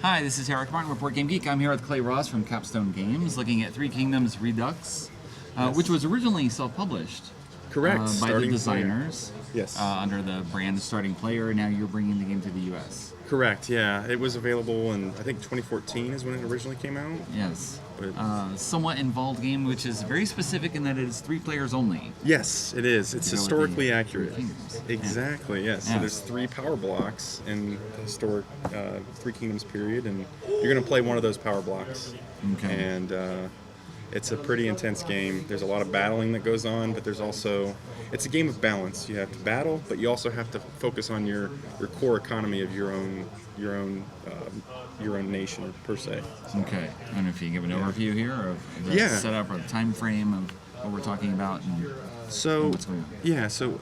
Hi, this is Eric Martin with Board Game Geek. I'm here with Clay Ross from Capstone Games, looking at Three Kingdoms Redux, which was originally self-published. Correct. By the designers. Yes. Under the brand Starting Player. Now you're bringing the game to the U.S. Correct. Yeah, it was available in I think 2014 is when it originally came out. Yes. But, somewhat involved game, which is very specific in that it is 3 players only. yes, it is. It's historically accurate. Kingdoms. Exactly. Yes. Yeah. So there's 3 power blocks in the historic Three Kingdoms period, and you're going to play one of those power blocks. Okay. And it's a pretty intense game. There's a lot of battling that goes on, but there's also it's a game of balance. You have to battle, but you also have to focus on your core economy of your own nation per se. Okay. I don't know if you can give an overview here of the setup or the time frame of what we're talking about and what's going on. Yeah, so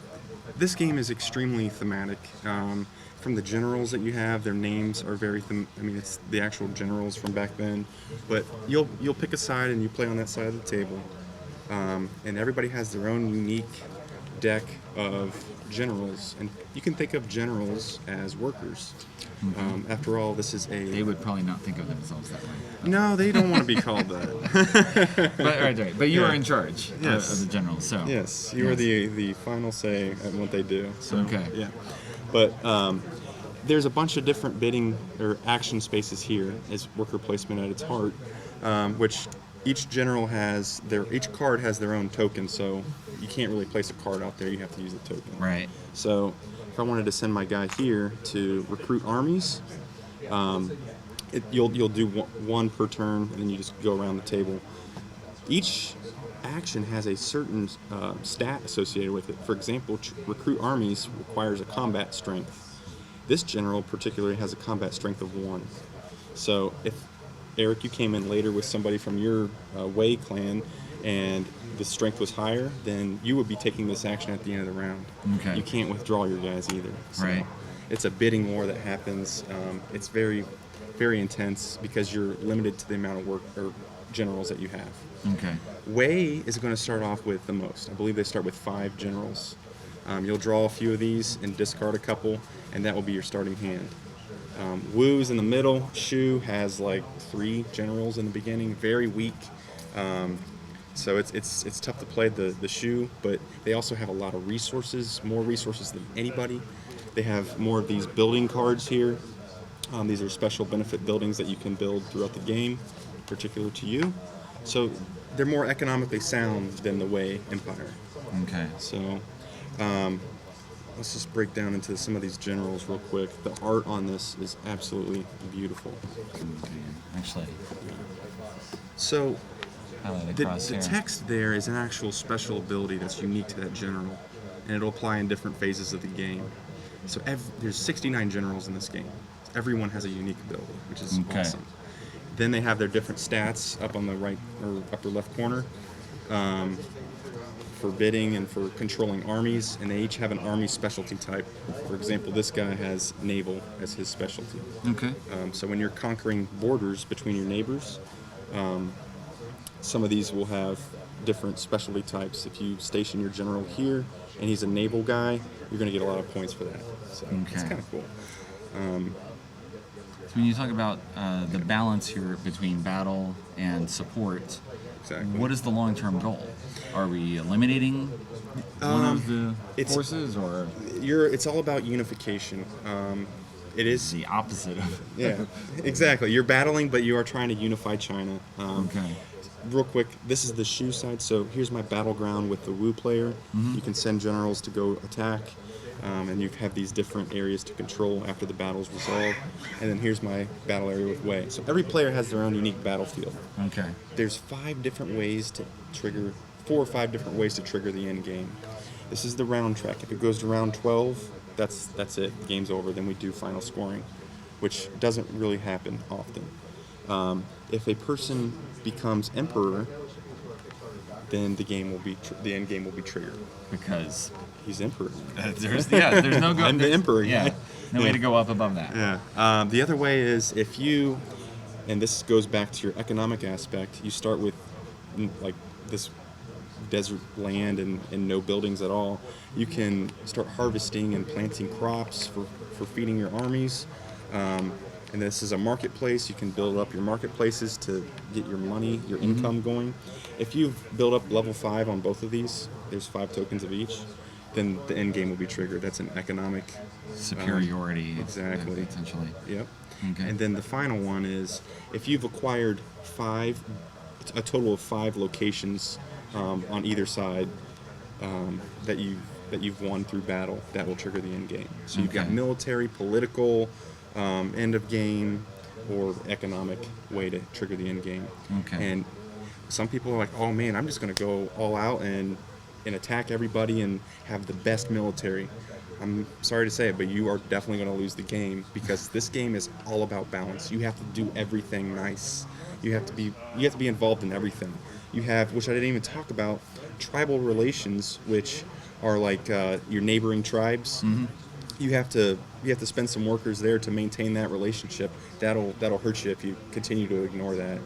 this game is extremely thematic. From the generals that you have, their names are very it's the actual generals from back then, but you'll pick a side and you play on that side of the table, and everybody has their own unique deck of generals, and you can think of generals as workers. After all, this is They would probably not think of themselves that way. No, they don't want to be called that. But you are in charge of the generals, so. Yes, you are the final say on what they do. So, Okay. Yeah. But there's a bunch of different bidding or action spaces here as worker placement at its heart, which each general has each card has their own token, so you can't really place a card out there, you have to use a token. Right. So if I wanted to send my guy here to recruit armies, you'll do one per turn, and then you just go around the table. Each action has a certain stat associated with it. For example, recruit armies requires a combat strength. This general particularly has a combat strength of 1. So if, Eric, you came in later with somebody from your Wei clan and the strength was higher, then you would be taking this action at the end of the round. Okay. You can't withdraw your guys either. So Right. It's a bidding war that happens. It's very, very intense because you're limited to the amount of work or generals that you have. Okay. Wei is going to start off with the most. I believe they start with 5 generals. You'll draw a few of these and discard a couple, and that will be your starting hand. Wu's in the middle. Shu has like 3 generals in the beginning, very weak. So it's tough to play the Shu, but they also have a lot of resources, more resources than anybody. They have more of these building cards here. These are special benefit buildings that you can build throughout the game, particular to you. So they're more economically sound than the Wei Empire. Okay. So let's just break down into some of these generals real quick. The art on this is absolutely beautiful. Okay. Actually, So highlight the across here. text there is an actual special ability that's unique to that general, and it'll apply in different phases of the game. So there's 69 generals in this game. Everyone has a unique ability, which is awesome. Then they have their different stats up on the right or upper left corner for bidding and for controlling armies, and they each have an army specialty type. For example, this guy has naval as his specialty. Okay. So when you're conquering borders between your neighbors, some of these will have different specialty types. If you station your general here and he's a naval guy, you're going to get a lot of points for that. So it's kind of cool. So when you talk about the balance here between battle and support, Exactly. what is the long-term goal? Are we eliminating one of the forces, or It's all about unification. It is the opposite of? Yeah, exactly. You're battling, but you are trying to unify China. Okay. Real quick, this is the Shu side. So here's my battleground with the Wu player. You can send generals to go attack, and you have these different areas to control after the battle's resolved. And then here's my battle area with Wei. So every player has their own unique battlefield. Okay. There's 5 different ways to trigger, 4 or 5 different ways to trigger the end game. This is the round track. If it goes to round 12, that's it. Game's over. Then we do final scoring, which doesn't really happen often. If a person becomes emperor, then the end game will be triggered. Because He's emperor. there's no go. I'm the emperor. Yeah. No way to go up above that. Yeah. The other way is if you, and this goes back to your economic aspect, you start with like this desert land and no buildings at all. You can start harvesting and planting crops for feeding your armies. And And this is a marketplace. You can build up your marketplaces to get your money, your income going. If you build up level 5 on both of these, there's 5 tokens of each, then the end game will be triggered. That's an economic Superiority. exactly. Essentially. Yep. Okay. And then the final one is if you've acquired a total of 5 locations on either side that you've won through battle, that will trigger the end game. So you've got Okay. military, political, end of game, or economic way to trigger the end game. Okay. And some people are like, oh man, I'm just going to go all out and attack everybody and have the best military. I'm sorry to say it, but you are definitely going to lose the game because this game is all about balance. You have to do everything nice. You have to be involved in everything. You have, which I didn't even talk about, tribal relations, which are like your neighboring tribes. You have to spend some workers there to maintain that relationship. That'll hurt you if you continue to ignore that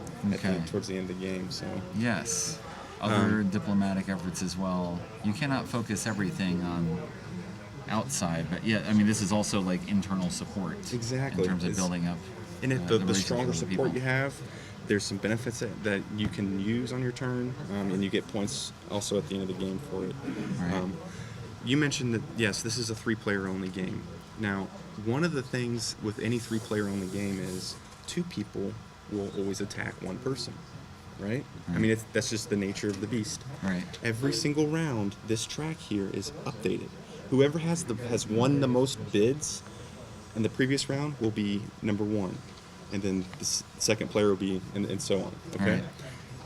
towards the end of the game. So Yes. Other diplomatic efforts as well. You cannot focus everything on outside, but yeah, I mean, this is also like internal support. Exactly. In terms of building up. and if the relationships stronger with the support people. you have, there's some benefits that you can use on your turn, and you get points also at the end of the game for it. Right. You mentioned that, yes, this is a 3-player only game. Now, one of the things with any 3-player only game is 2 people will always attack 1 person, right? I mean, that's just the nature of the beast. Right. Every single round, this track here is updated. Whoever has won the most bids in the previous round will be number 1, and then the second player will be, and so on. Okay. Right.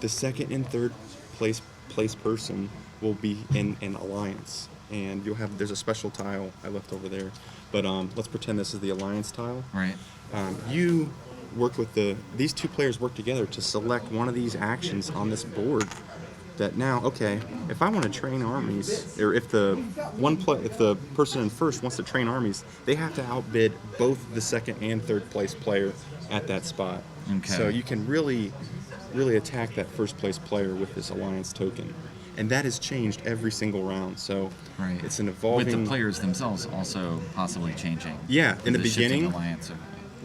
The second and third place person will be in an alliance, and there's a special tile I left over there, but let's pretend this is the alliance tile. Right. You work with these 2 players work together to select one of these actions on this board. That now, okay, if I want to train armies, or if the person in first wants to train armies, they have to outbid both the second and third place player at that spot. Okay. So you can really attack that first place player with this alliance token, and that has changed every single round. So Right. it's an evolving. With the players themselves also possibly changing. Yeah, in the With shifting beginning, alliance of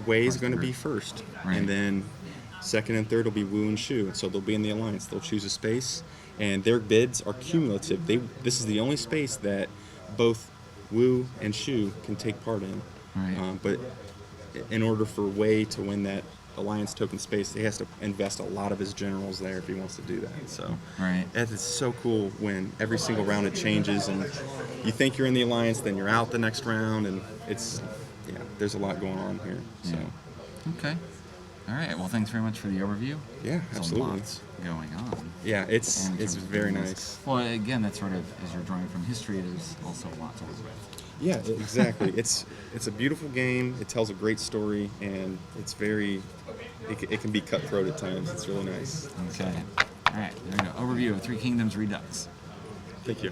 Wei is across going the to be group. first, Right. and then second and third will be Wu and Shu. So they'll be in the alliance. They'll choose a space, and their bids are cumulative. This is the only space that both Wu and Shu can take part in. Right. But in order for Wei to win that alliance token space, he has to invest a lot of his generals there if he wants to do that. So Right. that is so cool when every single round it changes, and you think you're in the alliance, then you're out the next round, and there's a lot going on here. So Yeah. Okay. All right. Well, thanks very much for the overview. yeah, There's absolutely. lots going on. Yeah, it's in terms of very doing this. nice. Well, again, that's sort of, as you're drawing from history, there's also a lot to work with. Yeah, exactly. It's a beautiful game. It tells a great story, and it's it can be cutthroat at times. It's really nice. Okay. All right. There we go. Overview of 3 Kingdoms Redux. Thank you.